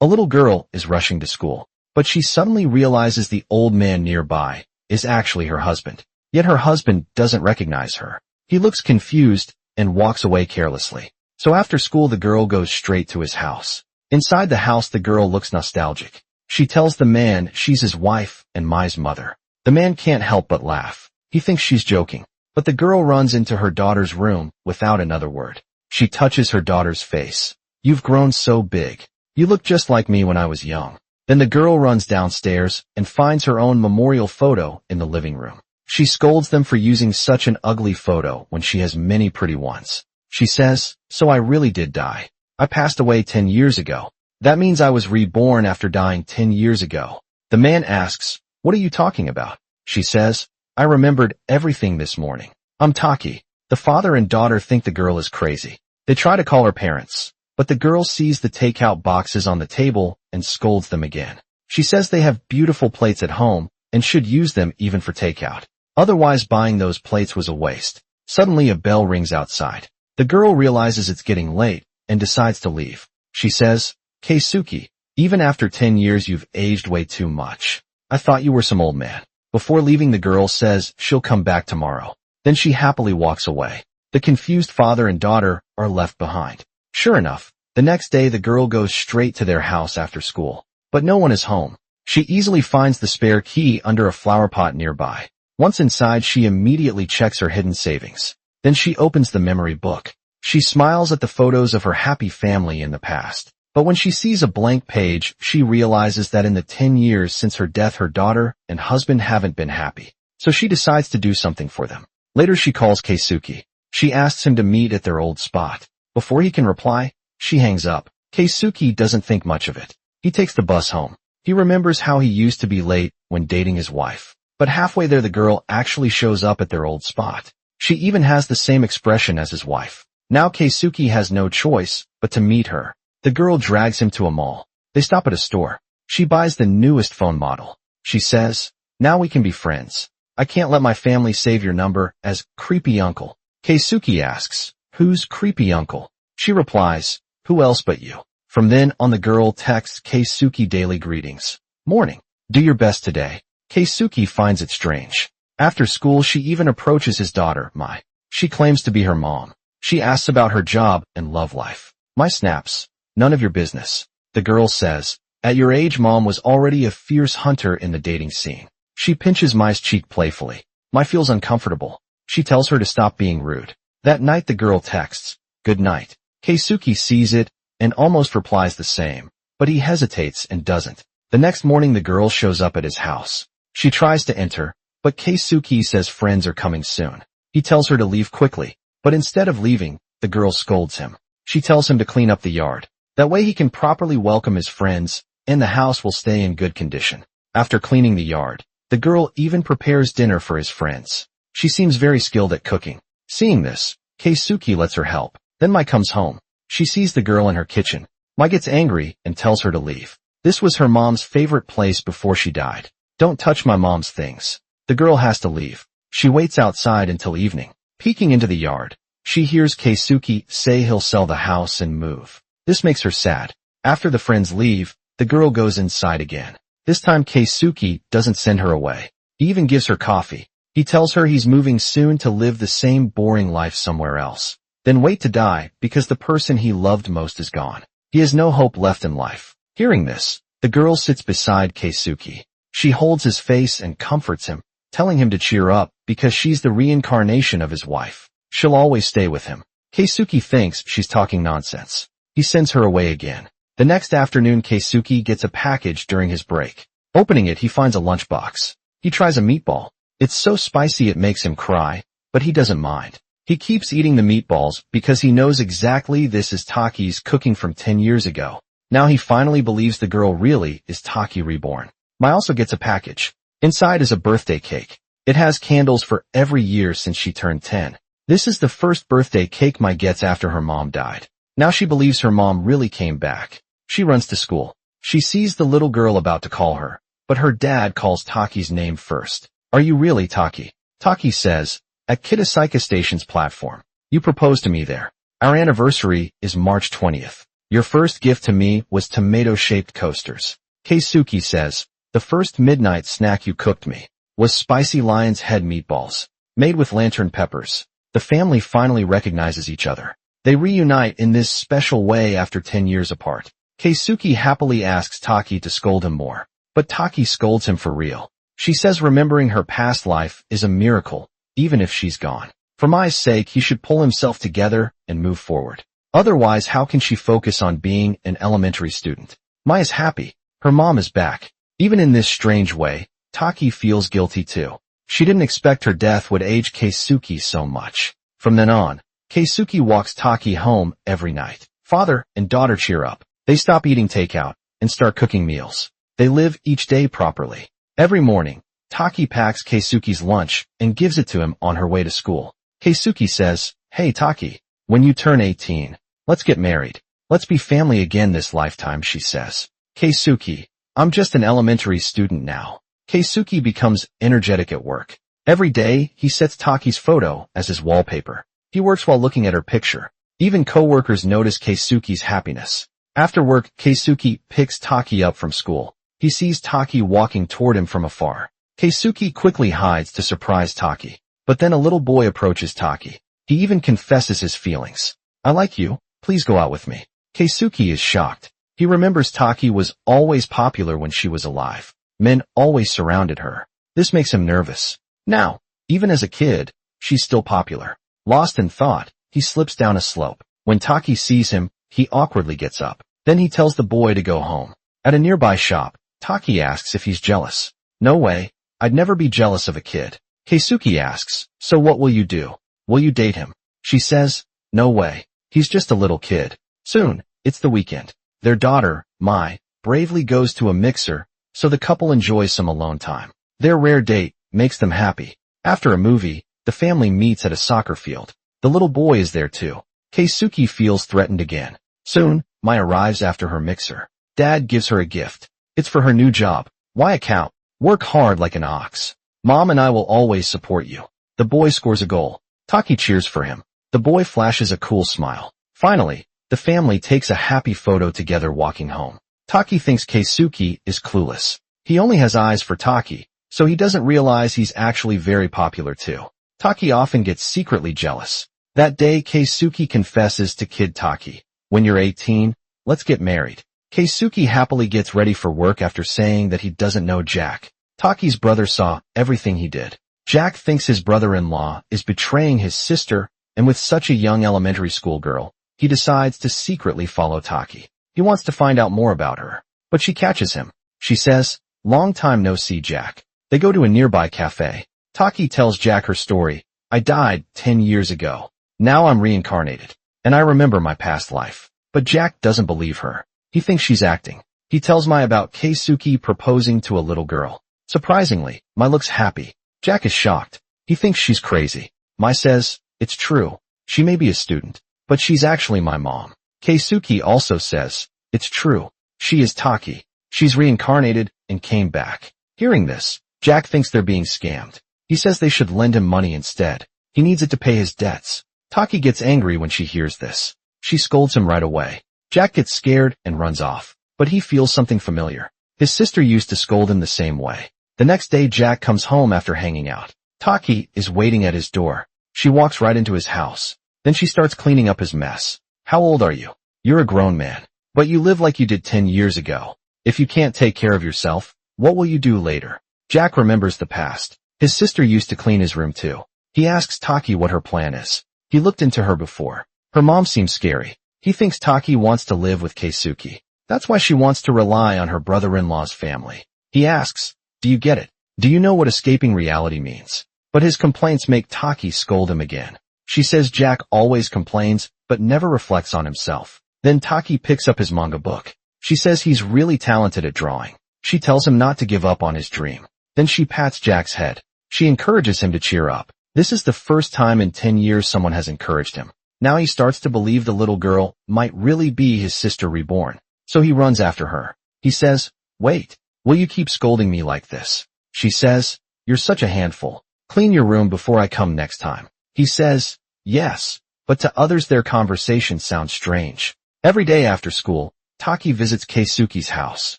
A little girl is rushing to school, but she suddenly realizes the old man nearby is actually her husband. Yet her husband doesn't recognize her. He looks confused and walks away carelessly. So after school, the girl goes straight to his house. Inside the house, the girl looks nostalgic. She tells the man she's his wife and Mai's mother. The man can't help but laugh. He thinks she's joking, but the girl runs into her daughter's room without another word. She touches her daughter's face. "You've grown so big. You look just like me when I was young." Then the girl runs downstairs and finds her own memorial photo in the living room. She scolds them for using such an ugly photo when she has many pretty ones. She says, "So I really did die. I passed away 10 years ago. That means I was reborn after dying 10 years ago." The man asks, "What are you talking about?" She says, "I remembered everything this morning. I'm Taki." The father and daughter think the girl is crazy. They try to call her parents, but the girl sees the takeout boxes on the table and scolds them again. She says they have beautiful plates at home and should use them even for takeout. Otherwise, buying those plates was a waste. Suddenly, a bell rings outside. The girl realizes it's getting late and decides to leave. She says, "Keisuke, even after 10 years you've aged way too much. I thought you were some old man." Before leaving, the girl says she'll come back tomorrow. Then she happily walks away. The confused father and daughter are left behind. Sure enough, the next day the girl goes straight to their house after school. But no one is home. She easily finds the spare key under a flower pot nearby. Once inside, she immediately checks her hidden savings. Then she opens the memory book. She smiles at the photos of her happy family in the past. But when she sees a blank page, she realizes that in the 10 years since her death, her daughter and husband haven't been happy. So she decides to do something for them. Later, she calls Keisuke. She asks him to meet at their old spot. Before he can reply, she hangs up. Keisuke doesn't think much of it. He takes the bus home. He remembers how he used to be late when dating his wife. But halfway there, the girl actually shows up at their old spot. She even has the same expression as his wife. Now Keisuke has no choice but to meet her. The girl drags him to a mall. They stop at a store. She buys the newest phone model. She says, "Now we can be friends. I can't let my family save your number as creepy uncle." Keisuke asks, "Who's creepy uncle?" She replies, "Who else but you?" From then on, the girl texts Keisuke daily greetings. "Morning. Do your best today." Keisuke finds it strange. After school, she even approaches his daughter, Mai. She claims to be her mom. She asks about her job and love life. Mai snaps, "None of your business." The girl says, "At your age, mom was already a fierce hunter in the dating scene." She pinches Mai's cheek playfully. Mai feels uncomfortable. She tells her to stop being rude. That night, the girl texts, "Good night." Keisuke sees it and almost replies the same, but he hesitates and doesn't. The next morning, the girl shows up at his house. She tries to enter, but Keisuke says friends are coming soon. He tells her to leave quickly, but instead of leaving, the girl scolds him. She tells him to clean up the yard. That way he can properly welcome his friends, and the house will stay in good condition. After cleaning the yard, the girl even prepares dinner for his friends. She seems very skilled at cooking. Seeing this, Keisuke lets her help. Then Mai comes home. She sees the girl in her kitchen. Mai gets angry and tells her to leave. This was her mom's favorite place before she died. "Don't touch my mom's things." The girl has to leave. She waits outside until evening. Peeking into the yard, she hears Keisuke say he'll sell the house and move. This makes her sad. After the friends leave, the girl goes inside again. This time Keisuke doesn't send her away. He even gives her coffee. He tells her he's moving soon to live the same boring life somewhere else. Then wait to die because the person he loved most is gone. He has no hope left in life. Hearing this, the girl sits beside Keisuke. She holds his face and comforts him, telling him to cheer up because she's the reincarnation of his wife. She'll always stay with him. Keisuke thinks she's talking nonsense. He sends her away again. The next afternoon, Keisuke gets a package during his break. Opening it, he finds a lunchbox. He tries a meatball. It's so spicy it makes him cry, but he doesn't mind. He keeps eating the meatballs because he knows exactly this is Taki's cooking from 10 years ago. Now he finally believes the girl really is Taki reborn. Mai also gets a package. Inside is a birthday cake. It has candles for every year since she turned 10. This is the first birthday cake Mai gets after her mom died. Now she believes her mom really came back. She runs to school. She sees the little girl about to call her, but her dad calls Taki's name first. "Are you really Taki?" Taki says, "At Kitasaka Station's platform. You proposed to me there. Our anniversary is March 20th. Your first gift to me was tomato-shaped coasters. Keisuke says, the first midnight snack you cooked me was spicy lion's head meatballs, made with lantern peppers. The family finally recognizes each other. They reunite in this special way after 10 years apart. Keisuke happily asks Taki to scold him more, but Taki scolds him for real. She says remembering her past life is a miracle, even if she's gone. For Mai's sake, he should pull himself together and move forward. Otherwise, how can she focus on being an elementary student? Mai is happy. Her mom is back. Even in this strange way, Taki feels guilty too. She didn't expect her death would age Keisuke so much. From then on, Keisuke walks Taki home every night. Father and daughter cheer up. They stop eating takeout and start cooking meals. They live each day properly. Every morning, Taki packs Keisuke's lunch and gives it to him on her way to school. Keisuke says, "Hey Taki, when you turn 18, let's get married. Let's be family again this lifetime," she says. Keisuke, "I'm just an elementary student now." Keisuke becomes energetic at work. Every day, he sets Taki's photo as his wallpaper. He works while looking at her picture. Even coworkers notice Keisuke's happiness. After work, Keisuke picks Taki up from school. He sees Taki walking toward him from afar. Keisuke quickly hides to surprise Taki. But then a little boy approaches Taki. He even confesses his feelings. "I like you. Please go out with me." Keisuke is shocked. He remembers Taki was always popular when she was alive. Men always surrounded her. This makes him nervous. Now, even as a kid, she's still popular. Lost in thought, he slips down a slope. When Taki sees him, he awkwardly gets up. Then he tells the boy to go home. At a nearby shop, Taki asks if he's jealous. "No way. I'd never be jealous of a kid." Keisuke asks, "So what will you do? Will you date him?" She says, "No way. He's just a little kid." Soon, it's the weekend. Their daughter, Mai, bravely goes to a mixer, so the couple enjoys some alone time. Their rare date makes them happy. After a movie, the family meets at a soccer field. The little boy is there too. Keisuke feels threatened again. Soon, Mai arrives after her mixer. Dad gives her a gift. It's for her new job. "Why account? Work hard like an ox. Mom and I will always support you." The boy scores a goal. Taki cheers for him. The boy flashes a cool smile. Finally, the family takes a happy photo together walking home. Taki thinks Keisuke is clueless. He only has eyes for Taki, so he doesn't realize he's actually very popular too. Taki often gets secretly jealous. That day, Keisuke confesses to Kid Taki, "When you're 18, let's get married." Keisuke happily gets ready for work after saying that he doesn't know Jack. Taki's brother saw everything he did. Jack thinks his brother-in-law is betraying his sister, and with such a young elementary school girl, he decides to secretly follow Taki. He wants to find out more about her, but she catches him. She says, "Long time no see, Jack." They go to a nearby cafe. Taki tells Jack her story. "I died 10 years ago. Now I'm reincarnated, and I remember my past life." But Jack doesn't believe her. He thinks she's acting. He tells Mai about Keisuke proposing to a little girl. Surprisingly, Mai looks happy. Jack is shocked. He thinks she's crazy. Mai says, "It's true. She may be a student, but she's actually my mom." Keisuke also says, "It's true. She is Taki. She's reincarnated and came back." Hearing this, Jack thinks they're being scammed. He says they should lend him money instead. He needs it to pay his debts. Taki gets angry when she hears this. She scolds him right away. Jack gets scared and runs off, but he feels something familiar. His sister used to scold him the same way. The next day, Jack comes home after hanging out. Taki is waiting at his door. She walks right into his house. Then she starts cleaning up his mess. "How old are you? You're a grown man, but you live like you did 10 years ago. If you can't take care of yourself, what will you do later?" Jack remembers the past. His sister used to clean his room too. He asks Taki what her plan is. He looked into her before. Her mom seems scary. He thinks Taki wants to live with Keisuke. That's why she wants to rely on her brother-in-law's family. He asks, "Do you get it? Do you know what escaping reality means?" But his complaints make Taki scold him again. She says Jack always complains, but never reflects on himself. Then Taki picks up his manga book. She says he's really talented at drawing. She tells him not to give up on his dream. Then she pats Jack's head. She encourages him to cheer up. This is the first time in 10 years someone has encouraged him. Now he starts to believe the little girl might really be his sister reborn. So he runs after her. He says, "Wait, will you keep scolding me like this?" She says, "You're such a handful. Clean your room before I come next time." He says, "Yes," but to others their conversation sounds strange. Every day after school, Taki visits Keisuke's house.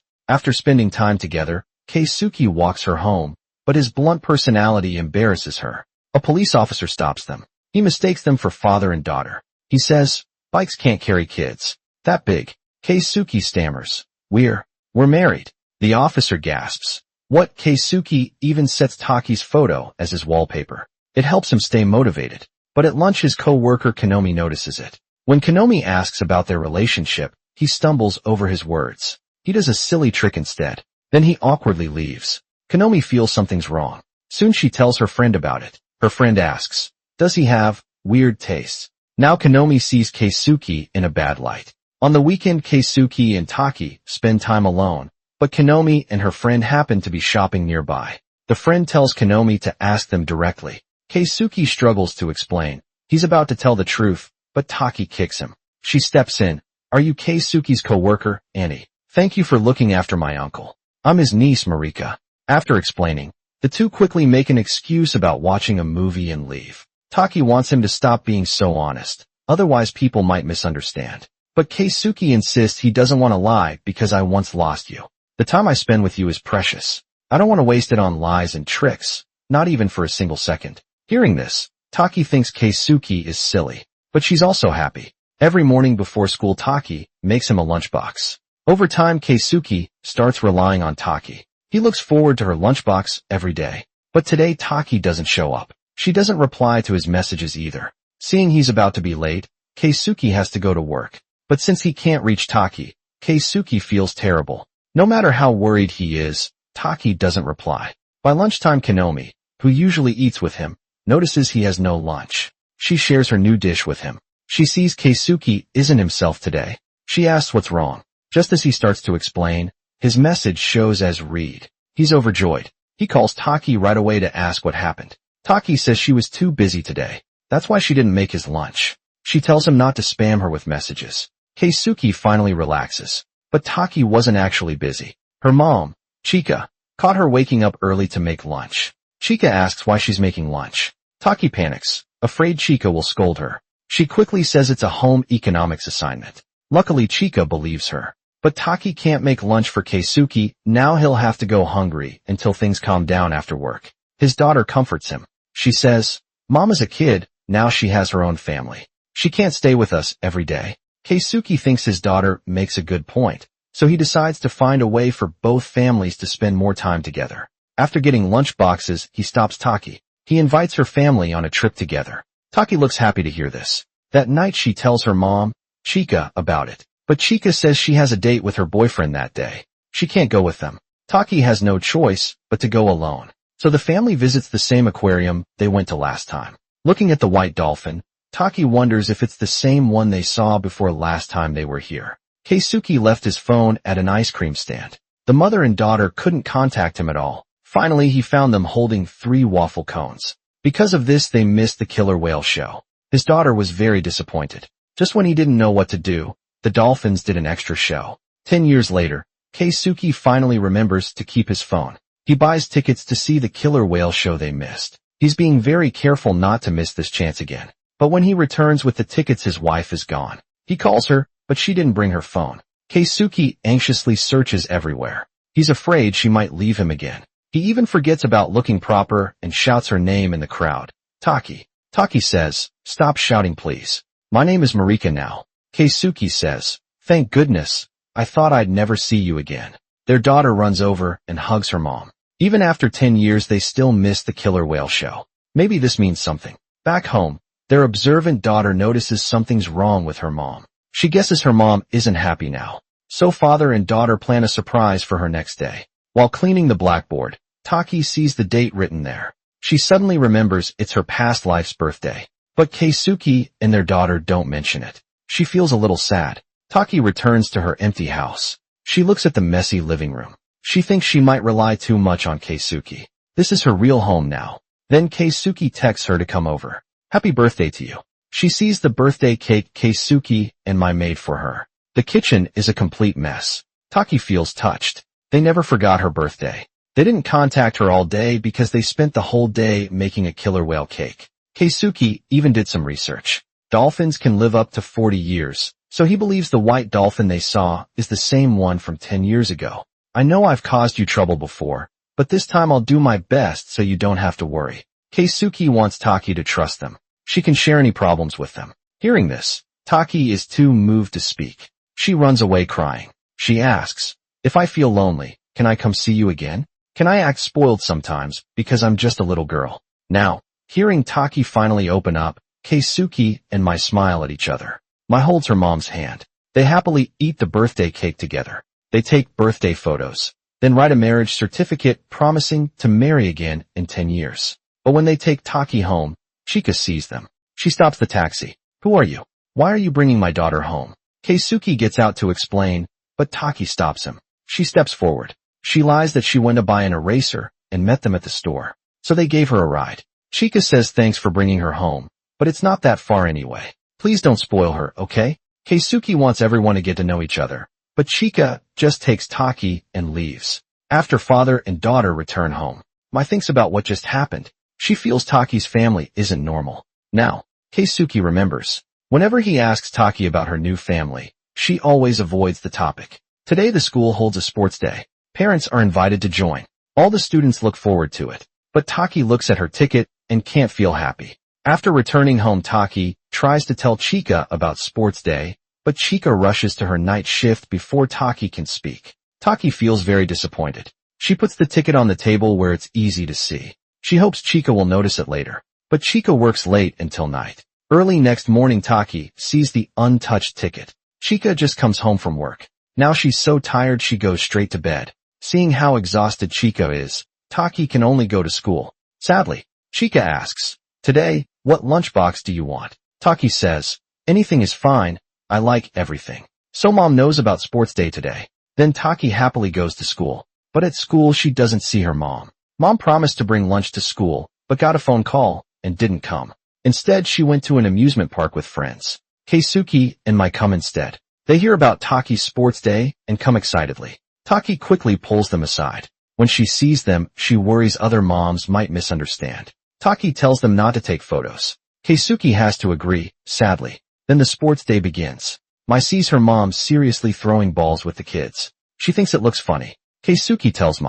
After spending time together, Keisuke walks her home, but his blunt personality embarrasses her. A police officer stops them. He mistakes them for father and daughter. He says, "Bikes can't carry kids that big." Keisuke stammers, We're married." The officer gasps. What? Keisuke even sets Taki's photo as his wallpaper. It helps him stay motivated. But at lunch his co-worker Konomi notices it. When Konomi asks about their relationship, he stumbles over his words. He does a silly trick instead. Then he awkwardly leaves. Konomi feels something's wrong. Soon she tells her friend about it. Her friend asks, does he have weird tastes? Now Konomi sees Keisuke in a bad light. On the weekend Keisuke and Taki spend time alone, but Konomi and her friend happen to be shopping nearby. The friend tells Konomi to ask them directly. Keisuke struggles to explain. He's about to tell the truth, but Taki kicks him. She steps in. Are you Keisuke's co-worker, Annie? Thank you for looking after my uncle. I'm his niece, Marika. After explaining, the two quickly make an excuse about watching a movie and leave. Taki wants him to stop being so honest, otherwise people might misunderstand. But Keisuke insists he doesn't want to lie because I once lost you. The time I spend with you is precious. I don't want to waste it on lies and tricks, not even for a single second. Hearing this, Taki thinks Keisuke is silly, but she's also happy. Every morning before school Taki makes him a lunchbox. Over time Keisuke starts relying on Taki. He looks forward to her lunchbox every day. But today Taki doesn't show up. She doesn't reply to his messages either. Seeing he's about to be late, Keisuke has to go to work. But since he can't reach Taki, Keisuke feels terrible. No matter how worried he is, Taki doesn't reply. By lunchtime Konomi, who usually eats with him, notices he has no lunch. She shares her new dish with him. She sees Keisuke isn't himself today. She asks what's wrong. Just as he starts to explain, his message shows as read. He's overjoyed. He calls Taki right away to ask what happened. Taki says she was too busy today. That's why she didn't make his lunch. She tells him not to spam her with messages. Keisuke finally relaxes. But Taki wasn't actually busy. Her mom, Chika, caught her waking up early to make lunch. Chika asks why she's making lunch. Taki panics, afraid Chika will scold her. She quickly says it's a home economics assignment. Luckily Chika believes her. But Taki can't make lunch for Keisuke. Now he'll have to go hungry until things calm down after work. His daughter comforts him. She says, Mom is a kid, now she has her own family. She can't stay with us every day. Keisuke thinks his daughter makes a good point, so he decides to find a way for both families to spend more time together. After getting lunch boxes, he stops Taki. He invites her family on a trip together. Taki looks happy to hear this. That night she tells her mom, Chika, about it. But Chika says she has a date with her boyfriend that day. She can't go with them. Taki has no choice but to go alone. So the family visits the same aquarium they went to last time. Looking at the white dolphin, Taki wonders if it's the same one they saw before last time they were here. Keisuke left his phone at an ice cream stand. The mother and daughter couldn't contact him at all. Finally, he found them holding 3 waffle cones. Because of this, they missed the killer whale show. His daughter was very disappointed. Just when he didn't know what to do, the dolphins did an extra show. 10 years later, Keisuke finally remembers to keep his phone. He buys tickets to see the killer whale show they missed. He's being very careful not to miss this chance again. But when he returns with the tickets, his wife is gone. He calls her, but she didn't bring her phone. Keisuke anxiously searches everywhere. He's afraid she might leave him again. He even forgets about looking proper and shouts her name in the crowd. Taki. Taki says, stop shouting please. My name is Marika now. Keisuke says, thank goodness, I thought I'd never see you again. Their daughter runs over and hugs her mom. Even after 10 years they still miss the killer whale show. Maybe this means something. Back home, their observant daughter notices something's wrong with her mom. She guesses her mom isn't happy now. So father and daughter plan a surprise for her next day. While cleaning the blackboard, Taki sees the date written there. She suddenly remembers it's her past life's birthday. But Keisuke and their daughter don't mention it. She feels a little sad. Taki returns to her empty house. She looks at the messy living room. She thinks she might rely too much on Keisuke. This is her real home now. Then Keisuke texts her to come over. Happy birthday to you. She sees the birthday cake Keisuke and Mai made for her. The kitchen is a complete mess. Taki feels touched. They never forgot her birthday. They didn't contact her all day because they spent the whole day making a killer whale cake. Keisuke even did some research. Dolphins can live up to 40 years, So he believes the white dolphin they saw is the same one from 10 years ago. I know I've caused you trouble before, but this time I'll do my best so you don't have to worry. Keisuke wants Taki to trust them. She can share any problems with them. Hearing this, Taki is too moved to speak. She runs away crying. She asks, if I feel lonely, can I come see you again? Can I act spoiled sometimes because I'm just a little girl? Now, hearing Taki finally open up, Keisuke and Mai smile at each other. Mai holds her mom's hand. They happily eat the birthday cake together. They take birthday photos, then write a marriage certificate promising to marry again in 10 years. But when they take Taki home, Chika sees them. She stops the taxi. Who are you? Why are you bringing my daughter home? Keisuke gets out to explain, but Taki stops him. She steps forward. She lies that she went to buy an eraser and met them at the store. So they gave her a ride. Chika says thanks for bringing her home, but it's not that far anyway. Please don't spoil her, okay? Keisuke wants everyone to get to know each other, but Chika just takes Taki and leaves. After father and daughter return home, Mai thinks about what just happened. She feels Taki's family isn't normal. Now, Keisuke remembers. Whenever he asks Taki about her new family, she always avoids the topic. Today the school holds a sports day. Parents are invited to join. All the students look forward to it. But Taki looks at her ticket and can't feel happy. After returning home, Taki tries to tell Chika about sports day, but Chika rushes to her night shift before Taki can speak. Taki feels very disappointed. She puts the ticket on the table where it's easy to see. She hopes Chika will notice it later. But Chika works late until night. Early next morning, Taki sees the untouched ticket. Chika just comes home from work. Now she's so tired she goes straight to bed. Seeing how exhausted Chika is, Taki can only go to school. Sadly, Chika asks, today, what lunchbox do you want? Taki says, anything is fine, I like everything. So mom knows about sports day today. Then Taki happily goes to school. But at school she doesn't see her mom. Mom promised to bring lunch to school, but got a phone call and didn't come. Instead she went to an amusement park with friends. Keisuke and Mai come instead. They hear about Taki's sports day and come excitedly. Taki quickly pulls them aside. When she sees them, she worries other moms might misunderstand. Taki tells them not to take photos. Keisuke has to agree, sadly. Then the sports day begins. Mai sees her mom seriously throwing balls with the kids. She thinks it looks funny. Keisuke tells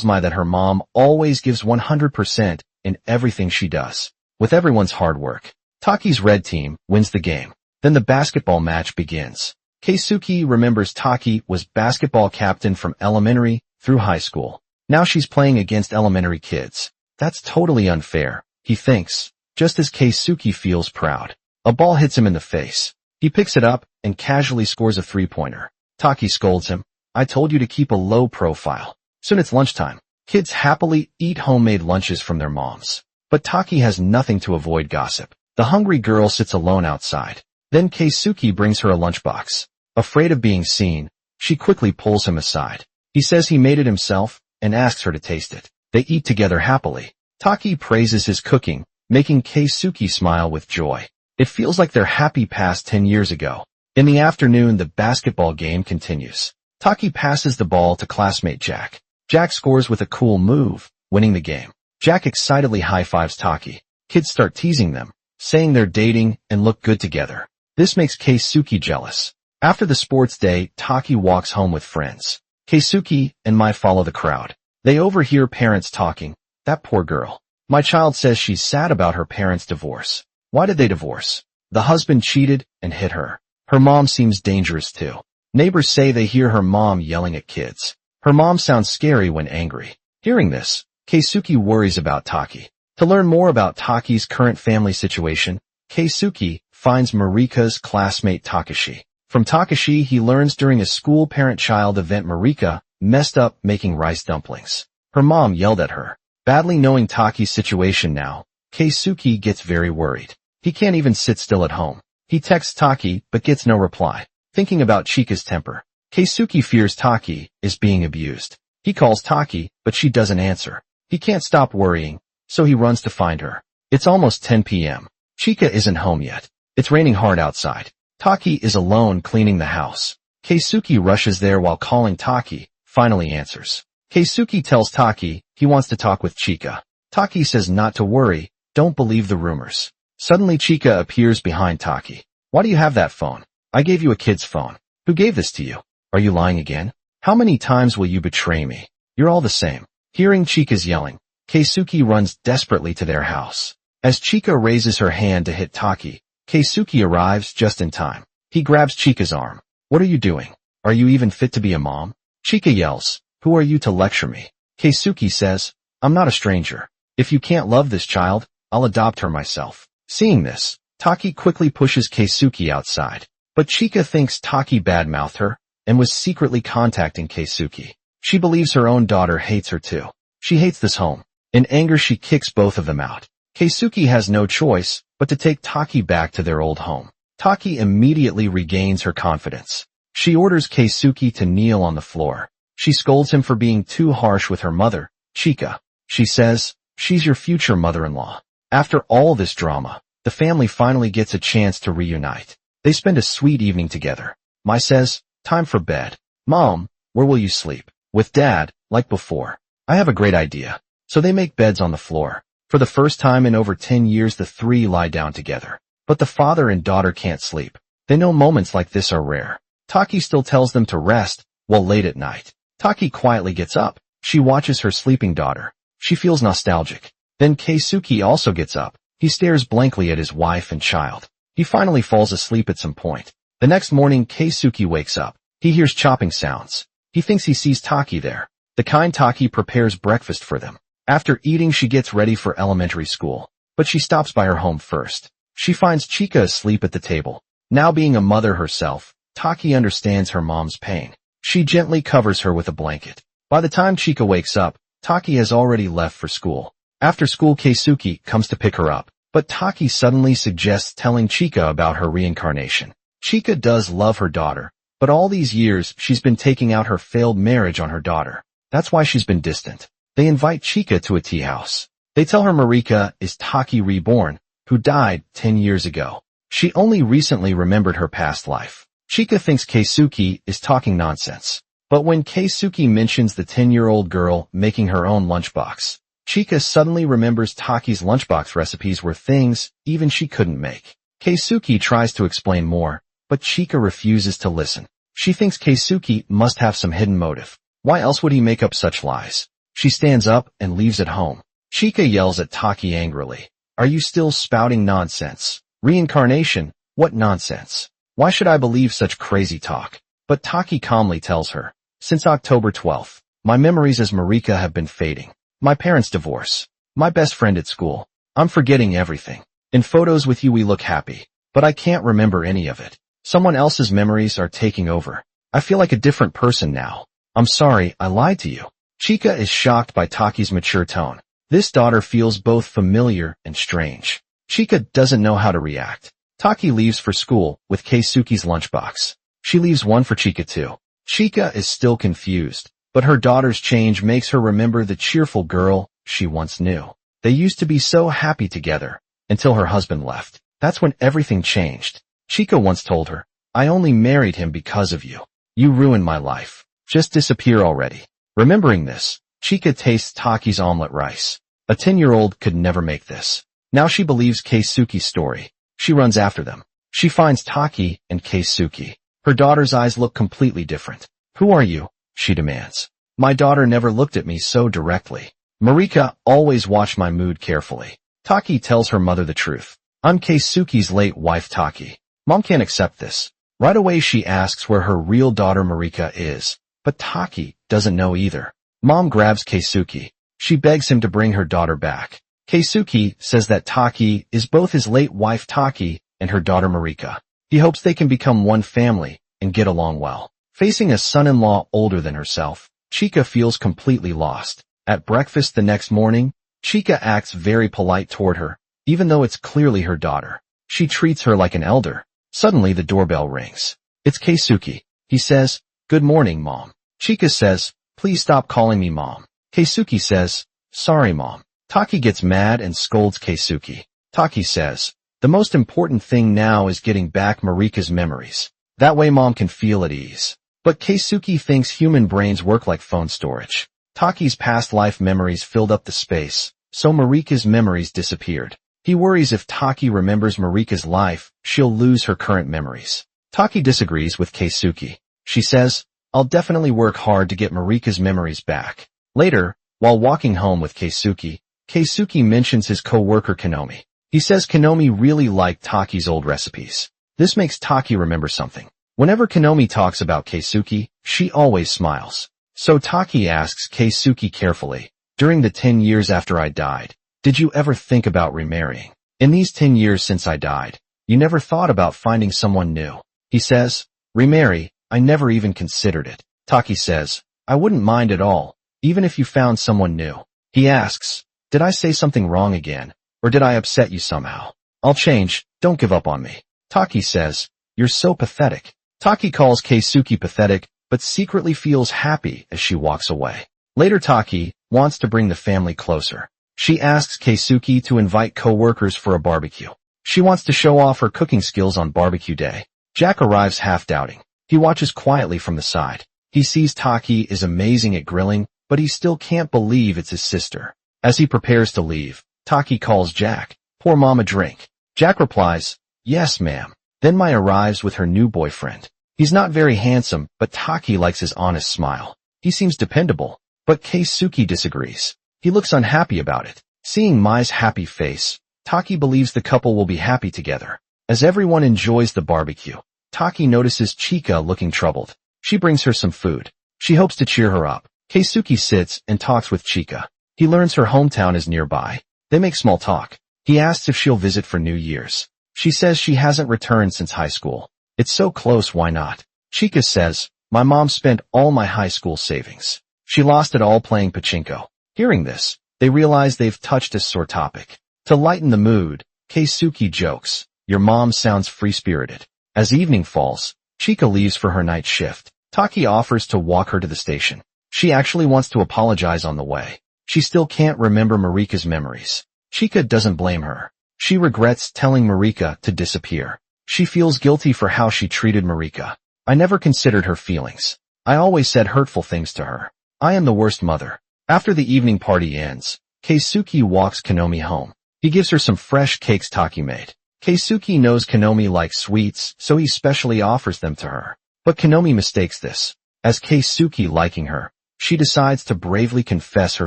Mai that her mom always gives 100% in everything she does. With everyone's hard work, Taki's red team wins the game. Then the basketball match begins. Keisuke remembers Taki was basketball captain from elementary through high school. Now she's playing against elementary kids. That's totally unfair, he thinks, just as Keisuke feels proud. A ball hits him in the face. He picks it up and casually scores a three-pointer. Taki scolds him. I told you to keep a low profile. Soon it's lunchtime. Kids happily eat homemade lunches from their moms. But Taki has nothing to avoid gossip. The hungry girl sits alone outside. Then Keisuke brings her a lunchbox. Afraid of being seen, she quickly pulls him aside. He says he made it himself and asks her to taste it. They eat together happily. Taki praises his cooking, making Keisuke smile with joy. It feels like they're happy past 10 years ago. In the afternoon, the basketball game continues. Taki passes the ball to classmate Jack. Jack scores with a cool move, winning the game. Jack excitedly high-fives Taki. Kids start teasing them, saying they're dating and look good together. This makes Keisuke jealous. After the sports day, Taki walks home with friends. Keisuke and Mai follow the crowd. They overhear parents talking. That poor girl. My child says she's sad about her parents' divorce. Why did they divorce? The husband cheated and hit her. Her mom seems dangerous too. Neighbors say they hear her mom yelling at kids. Her mom sounds scary when angry. Hearing this, Keisuke worries about Taki. To learn more about Taki's current family situation, Keisuke finds Marika's classmate Takashi. From Takashi, he learns during a school parent-child event Marika messed up making rice dumplings. Her mom yelled at her. Badly knowing Taki's situation now, Keisuke gets very worried. He can't even sit still at home. He texts Taki but gets no reply. Thinking about Chika's temper, Keisuke fears Taki is being abused. He calls Taki, but she doesn't answer. He can't stop worrying, so he runs to find her. It's almost 10 p.m. Chika isn't home yet. It's raining hard outside. Taki is alone cleaning the house. Keisuke rushes there while calling Taki, finally answers. Keisuke tells Taki he wants to talk with Chika. Taki says not to worry, don't believe the rumors. Suddenly Chika appears behind Taki. Why do you have that phone? I gave you a kid's phone. Who gave this to you? Are you lying again? How many times will you betray me? You're all the same. Hearing Chika's yelling, Keisuke runs desperately to their house. As Chika raises her hand to hit Taki, Keisuke arrives just in time. He grabs Chika's arm. What are you doing? Are you even fit to be a mom? Chika yells, who are you to lecture me? Keisuke says, I'm not a stranger. If you can't love this child, I'll adopt her myself. Seeing this, Taki quickly pushes Keisuke outside. But Chika thinks Taki badmouthed her and was secretly contacting Keisuke. She believes her own daughter hates her too. She hates this home. In anger, she kicks both of them out. Keisuke has no choice but to take Taki back to their old home. Taki immediately regains her confidence. She orders Keisuke to kneel on the floor. She scolds him for being too harsh with her mother, Chika. She says, she's your future mother-in-law. After all this drama, the family finally gets a chance to reunite. They spend a sweet evening together. Mai says, time for bed. Mom, where will you sleep? With Dad, like before. I have a great idea. So they make beds on the floor. For the first time in over 10 years, the three lie down together. But the father and daughter can't sleep. They know moments like this are rare. Taki still tells them to rest, while late at night, Taki quietly gets up. She watches her sleeping daughter. She feels nostalgic. Then Keisuke also gets up. He stares blankly at his wife and child. He finally falls asleep at some point. The next morning, Keisuke wakes up. He hears chopping sounds. He thinks he sees Taki there. The kind Taki prepares breakfast for them. After eating, she gets ready for elementary school. But she stops by her home first. She finds Chika asleep at the table. Now being a mother herself, Taki understands her mom's pain. She gently covers her with a blanket. By the time Chika wakes up, Taki has already left for school. After school, Keisuke comes to pick her up, but Taki suddenly suggests telling Chika about her reincarnation. Chika does love her daughter, but all these years she's been taking out her failed marriage on her daughter. That's why she's been distant. They invite Chika to a tea house. They tell her Marika is Taki reborn, who died 10 years ago. She only recently remembered her past life. Chika thinks Keisuke is talking nonsense. But when Keisuke mentions the 10-year-old girl making her own lunchbox, Chika suddenly remembers Taki's lunchbox recipes were things even she couldn't make. Keisuke tries to explain more, but Chika refuses to listen. She thinks Keisuke must have some hidden motive. Why else would he make up such lies? She stands up and leaves at home. Chika yells at Taki angrily. Are you still spouting nonsense? Reincarnation? What nonsense? Why should I believe such crazy talk? But Taki calmly tells her, since October 12th, my memories as Marika have been fading. My parents' divorce. My best friend at school. I'm forgetting everything. In photos with you we look happy, but I can't remember any of it. Someone else's memories are taking over. I feel like a different person now. I'm sorry, I lied to you. Chika is shocked by Taki's mature tone. This daughter feels both familiar and strange. Chika doesn't know how to react. Taki leaves for school with Keisuke's lunchbox. She leaves one for Chika too. Chika is still confused, but her daughter's change makes her remember the cheerful girl she once knew. They used to be so happy together, until her husband left. That's when everything changed. Chika once told her, I only married him because of you. You ruined my life. Just disappear already. Remembering this, Chika tastes Taki's omelet rice. A 10-year-old could never make this. Now she believes Keisuke's story. She runs after them. She finds Taki and Keisuke. Her daughter's eyes look completely different. Who are you? She demands. My daughter never looked at me so directly. Marika always watched my mood carefully. Taki tells her mother the truth. I'm Keisuke's late wife Taki. Mom can't accept this. Right away she asks where her real daughter Marika is, but Taki doesn't know either. Mom grabs Keisuke. She begs him to bring her daughter back. Keisuke says that Taki is both his late wife Taki and her daughter Marika. He hopes they can become one family and get along well. Facing a son-in-law older than herself, Chika feels completely lost. At breakfast the next morning, Chika acts very polite toward her, even though it's clearly her daughter. She treats her like an elder. Suddenly the doorbell rings. It's Keisuke. He says, Good morning, Mom. Chika says, Please stop calling me Mom. Keisuke says, Sorry, Mom. Taki gets mad and scolds Keisuke. Taki says, The most important thing now is getting back Marika's memories. That way Mom can feel at ease. But Keisuke thinks human brains work like phone storage. Taki's past life memories filled up the space, so Marika's memories disappeared. He worries if Taki remembers Marika's life, she'll lose her current memories. Taki disagrees with Keisuke. She says, I'll definitely work hard to get Marika's memories back. Later, while walking home with Keisuke, Keisuke mentions his co-worker Konomi. He says Konomi really liked Taki's old recipes. This makes Taki remember something. Whenever Konomi talks about Keisuke, she always smiles. So Taki asks Keisuke carefully, during the 10 years after I died, did you ever think about remarrying? In these 10 years since I died, you never thought about finding someone new. He says, remarry, I never even considered it. Taki says, I wouldn't mind at all, even if you found someone new. He asks, did I say something wrong again, or did I upset you somehow? I'll change, don't give up on me. Taki says, you're so pathetic. Taki calls Keisuke pathetic, but secretly feels happy as she walks away. Later Taki wants to bring the family closer. She asks Keisuke to invite co-workers for a barbecue. She wants to show off her cooking skills on barbecue day. Jack arrives half doubting. He watches quietly from the side. He sees Taki is amazing at grilling, but he still can't believe it's his sister. As he prepares to leave, Taki calls Jack, pour Mom a drink. Jack replies, yes ma'am. Then Mai arrives with her new boyfriend. He's not very handsome, but Taki likes his honest smile. He seems dependable, but Keisuke disagrees. He looks unhappy about it. Seeing Mai's happy face, Taki believes the couple will be happy together. As everyone enjoys the barbecue, Taki notices Chika looking troubled. She brings her some food. She hopes to cheer her up. Keisuke sits and talks with Chika. He learns her hometown is nearby. They make small talk. He asks if she'll visit for New Year's. She says she hasn't returned since high school. It's so close, why not? Chika says, my mom spent all my high school savings. She lost it all playing pachinko. Hearing this, they realize they've touched a sore topic. To lighten the mood, Keisuke jokes, your mom sounds free-spirited. As evening falls, Chika leaves for her night shift. Taki offers to walk her to the station. She actually wants to apologize on the way. She still can't remember Marika's memories. Chika doesn't blame her. She regrets telling Marika to disappear. She feels guilty for how she treated Marika. I never considered her feelings. I always said hurtful things to her. I am the worst mother. After the evening party ends, Keisuke walks Konomi home. He gives her some fresh cakes Taki made. Keisuke knows Konomi likes sweets, so he specially offers them to her. But Konomi mistakes this. As Keisuke liking her, she decides to bravely confess her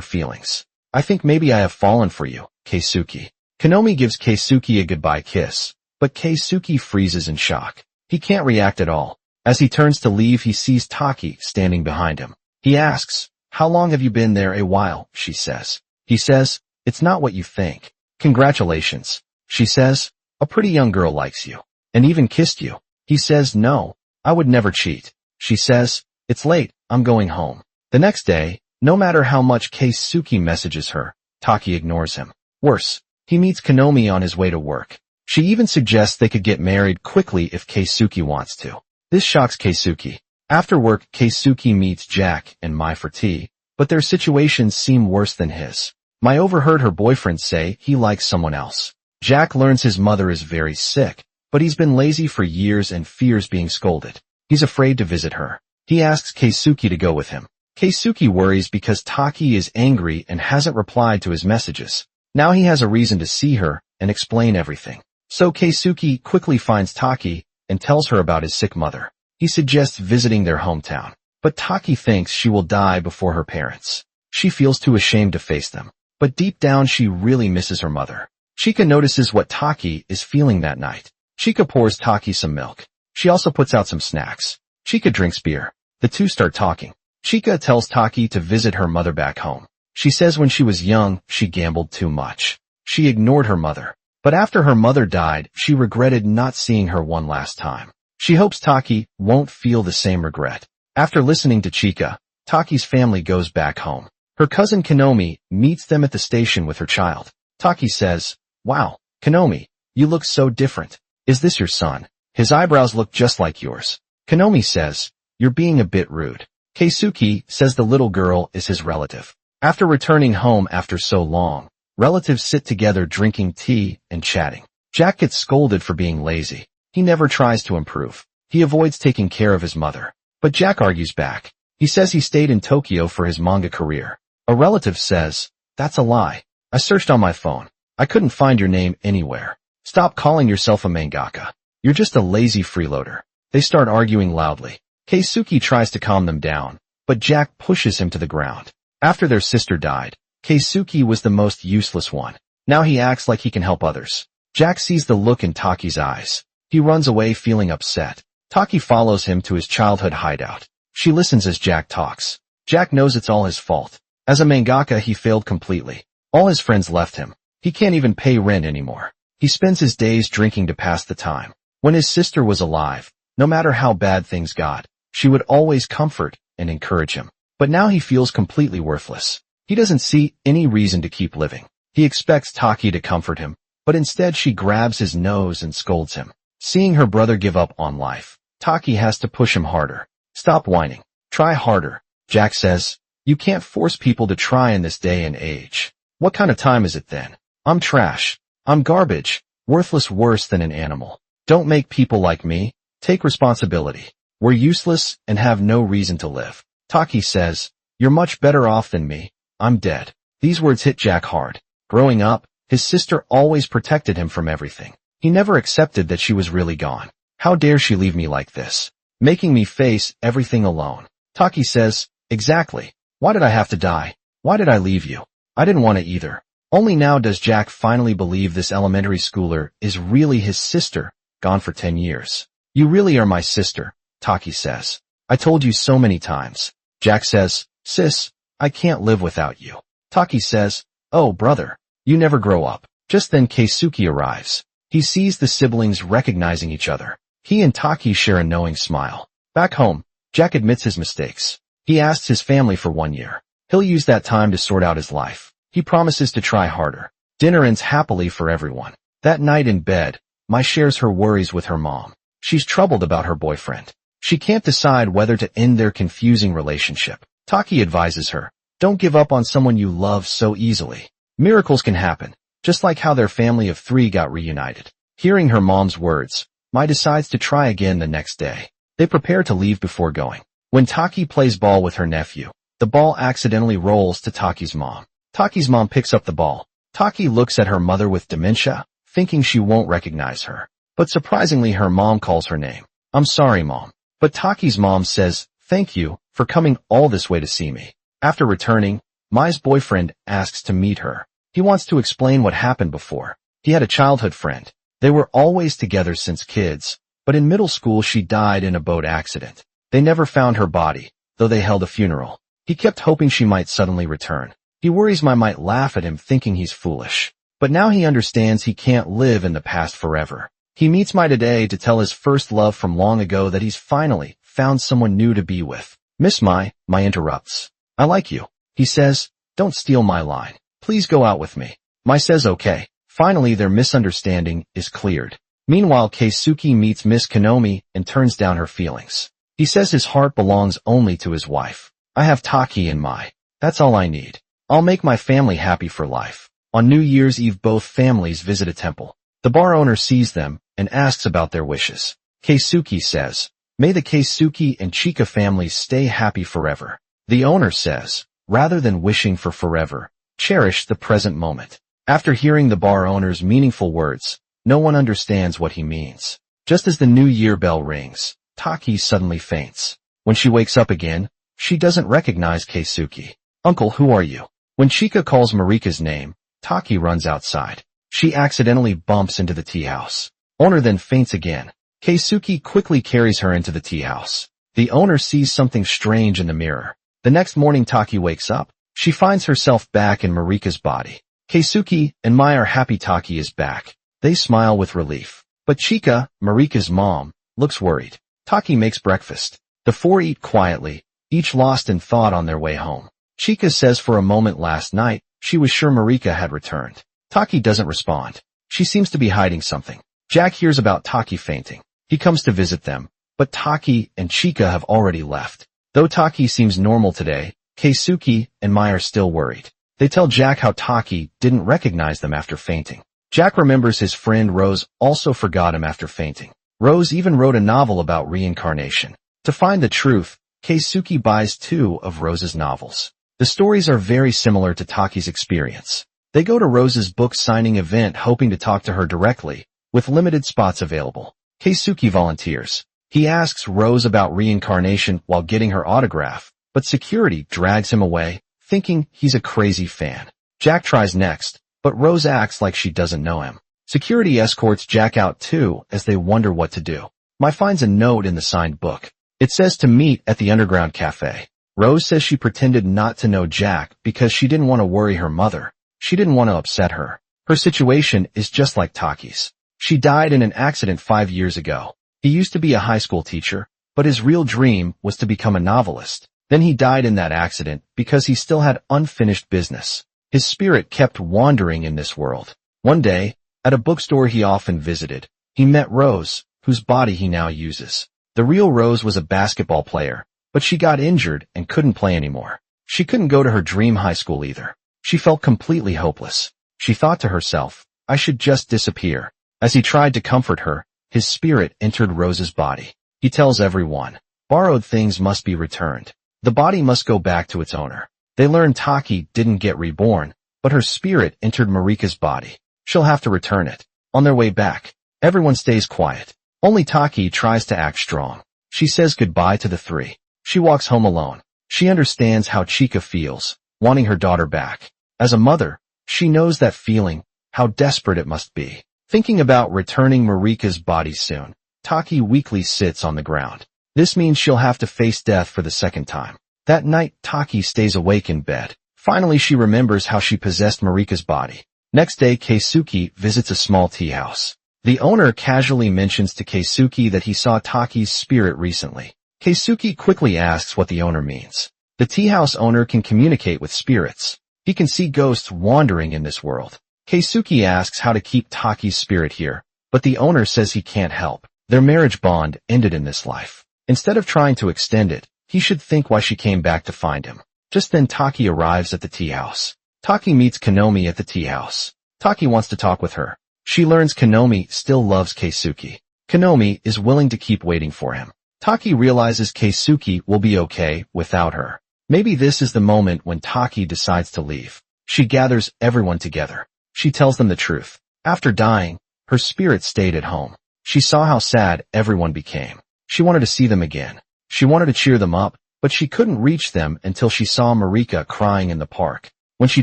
feelings. I think maybe I have fallen for you, Keisuke. Konomi gives Keisuke a goodbye kiss, but Keisuke freezes in shock. He can't react at all. As he turns to leave, he sees Taki standing behind him. He asks, how long have you been there? A while, she says. He says, it's not what you think. Congratulations. She says, a pretty young girl likes you, and even kissed you. He says, no, I would never cheat. She says, it's late, I'm going home. The next day, no matter how much Keisuke messages her, Taki ignores him. Worse, he meets Konomi on his way to work. She even suggests they could get married quickly if Keisuke wants to. This shocks Keisuke. After work, Keisuke meets Jack and Mai for tea, but their situations seem worse than his. Mai overheard her boyfriend say he likes someone else. Jack learns his mother is very sick, but he's been lazy for years and fears being scolded. He's afraid to visit her. He asks Keisuke to go with him. Keisuke worries because Taki is angry and hasn't replied to his messages. Now he has a reason to see her and explain everything. So Keisuke quickly finds Taki and tells her about his sick mother. He suggests visiting their hometown, but Taki thinks she will die before her parents. She feels too ashamed to face them, but deep down she really misses her mother. Chika notices what Taki is feeling that night. Chika pours Taki some milk. She also puts out some snacks. Chika drinks beer. The two start talking. Chika tells Taki to visit her mother back home. She says when she was young, she gambled too much. She ignored her mother. But after her mother died, she regretted not seeing her one last time. She hopes Taki won't feel the same regret. After listening to Chika, Taki's family goes back home. Her cousin Konomi meets them at the station with her child. Taki says, wow, Konomi, you look so different. Is this your son? His eyebrows look just like yours. Konomi says, you're being a bit rude. Keisuke says the little girl is his relative. After returning home after so long, relatives sit together drinking tea and chatting. Jack gets scolded for being lazy. He never tries to improve. He avoids taking care of his mother. But Jack argues back. He says he stayed in Tokyo for his manga career. A relative says, that's a lie. I searched on my phone. I couldn't find your name anywhere. Stop calling yourself a mangaka. You're just a lazy freeloader. They start arguing loudly. Keisuke tries to calm them down, but Jack pushes him to the ground. After their sister died, Keisuke was the most useless one. Now he acts like he can help others. Jack sees the look in Taki's eyes. He runs away feeling upset. Taki follows him to his childhood hideout. She listens as Jack talks. Jack knows it's all his fault. As a mangaka, he failed completely. All his friends left him. He can't even pay rent anymore. He spends his days drinking to pass the time. When his sister was alive, no matter how bad things got, she would always comfort and encourage him. But now he feels completely worthless. He doesn't see any reason to keep living. He expects Taki to comfort him, but instead she grabs his nose and scolds him. Seeing her brother give up on life, Taki has to push him harder. Stop whining. Try harder. Jack says, you can't force people to try in this day and age. What kind of time is it then? I'm trash. I'm garbage. Worthless, worse than an animal. Don't make people like me. Take responsibility. We're useless and have no reason to live. Taki says, you're much better off than me. I'm dead. These words hit Jack hard. Growing up, his sister always protected him from everything. He never accepted that she was really gone. How dare she leave me like this? Making me face everything alone. Taki says, exactly. Why did I have to die? Why did I leave you? I didn't want to either. Only now does Jack finally believe this elementary schooler is really his sister, gone for 10 years. You really are my sister, Taki says. I told you so many times. Jack says, sis, I can't live without you. Taki says, oh brother, you never grow up. Just then Keisuke arrives. He sees the siblings recognizing each other. He and Taki share a knowing smile. Back home, Jack admits his mistakes. He asks his family for 1 year. He'll use that time to sort out his life. He promises to try harder. Dinner ends happily for everyone. That night in bed, Mai shares her worries with her mom. She's troubled about her boyfriend. She can't decide whether to end their confusing relationship. Taki advises her, don't give up on someone you love so easily. Miracles can happen, just like how their family of 3 got reunited. Hearing her mom's words, Mai decides to try again the next day. They prepare to leave before going. When Taki plays ball with her nephew, the ball accidentally rolls to Taki's mom. Taki's mom picks up the ball. Taki looks at her mother with dementia, thinking she won't recognize her. But surprisingly, her mom calls her name. I'm sorry, Mom. But Taki's mom says, thank you for coming all this way to see me. After returning, Mai's boyfriend asks to meet her. He wants to explain what happened before. He had a childhood friend. They were always together since kids, but in middle school she died in a boat accident. They never found her body, though they held a funeral. He kept hoping she might suddenly return. He worries Mai might laugh at him, thinking he's foolish. But now he understands he can't live in the past forever. He meets Mai today to tell his first love from long ago that he's finally found someone new to be with. Miss Mai interrupts. I like you. He says, don't steal my line. Please go out with me. Mai says okay. Finally, their misunderstanding is cleared. Meanwhile, Keisuke meets Miss Konomi and turns down her feelings. He says his heart belongs only to his wife. I have Taki and Mai. That's all I need. I'll make my family happy for life. On New Year's Eve, both families visit a temple. The bar owner sees them and asks about their wishes. Keisuke says, may the Keisuke and Chika families stay happy forever. The owner says, rather than wishing for forever, cherish the present moment. After hearing the bar owner's meaningful words, no one understands what he means. Just as the New Year bell rings, Taki suddenly faints. When she wakes up again, she doesn't recognize Keisuke. Uncle, who are you? When Chika calls Marika's name, Taki runs outside. She accidentally bumps into the tea house. Owner then faints again. Keisuke quickly carries her into the tea house. The owner sees something strange in the mirror. The next morning, Taki wakes up. She finds herself back in Marika's body. Keisuke and Mai are happy Taki is back. They smile with relief. But Chika, Marika's mom, looks worried. Taki makes breakfast. The 4 eat quietly, each lost in thought on their way home. Chika says for a moment last night, she was sure Marika had returned. Taki doesn't respond. She seems to be hiding something. Jack hears about Taki fainting. He comes to visit them, but Taki and Chika have already left. Though Taki seems normal today, Keisuke and Mai are still worried. They tell Jack how Taki didn't recognize them after fainting. Jack remembers his friend Rose also forgot him after fainting. Rose even wrote a novel about reincarnation. To find the truth, Keisuke buys 2 of Rose's novels. The stories are very similar to Taki's experience. They go to Rose's book signing event hoping to talk to her directly, with limited spots available. Keisuke volunteers. He asks Rose about reincarnation while getting her autograph, but security drags him away, thinking he's a crazy fan. Jack tries next, but Rose acts like she doesn't know him. Security escorts Jack out too as they wonder what to do. Mai finds a note in the signed book. It says to meet at the underground cafe. Rose says she pretended not to know Jack because she didn't want to worry her mother. She didn't want to upset her. Her situation is just like Taki's. She died in an accident 5 years ago. He used to be a high school teacher, but his real dream was to become a novelist. Then he died in that accident because he still had unfinished business. His spirit kept wandering in this world. One day, at a bookstore he often visited, he met Rose, whose body he now uses. The real Rose was a basketball player, but she got injured and couldn't play anymore. She couldn't go to her dream high school either. She felt completely hopeless. She thought to herself, I should just disappear. As he tried to comfort her, his spirit entered Rose's body. He tells everyone, borrowed things must be returned. The body must go back to its owner. They learn Taki didn't get reborn, but her spirit entered Marika's body. She'll have to return it. On their way back, everyone stays quiet. Only Taki tries to act strong. She says goodbye to the three. She walks home alone. She understands how Chika feels, wanting her daughter back. As a mother, she knows that feeling, how desperate it must be. Thinking about returning Marika's body soon, Taki weakly sits on the ground. This means she'll have to face death for the second time. That night, Taki stays awake in bed. Finally, she remembers how she possessed Marika's body. Next day, Keisuke visits a small tea house. The owner casually mentions to Keisuke that he saw Taki's spirit recently. Keisuke quickly asks what the owner means. The tea house owner can communicate with spirits. He can see ghosts wandering in this world. Keisuke asks how to keep Taki's spirit here, but the owner says he can't help. Their marriage bond ended in this life. Instead of trying to extend it, he should think why she came back to find him. Just then Taki arrives at the tea house. Taki meets Konomi at the tea house. Taki wants to talk with her. She learns Konomi still loves Keisuke. Konomi is willing to keep waiting for him. Taki realizes Keisuke will be okay without her. Maybe this is the moment when Taki decides to leave. She gathers everyone together. She tells them the truth. After dying, her spirit stayed at home. She saw how sad everyone became. She wanted to see them again. She wanted to cheer them up, but she couldn't reach them until she saw Marika crying in the park. When she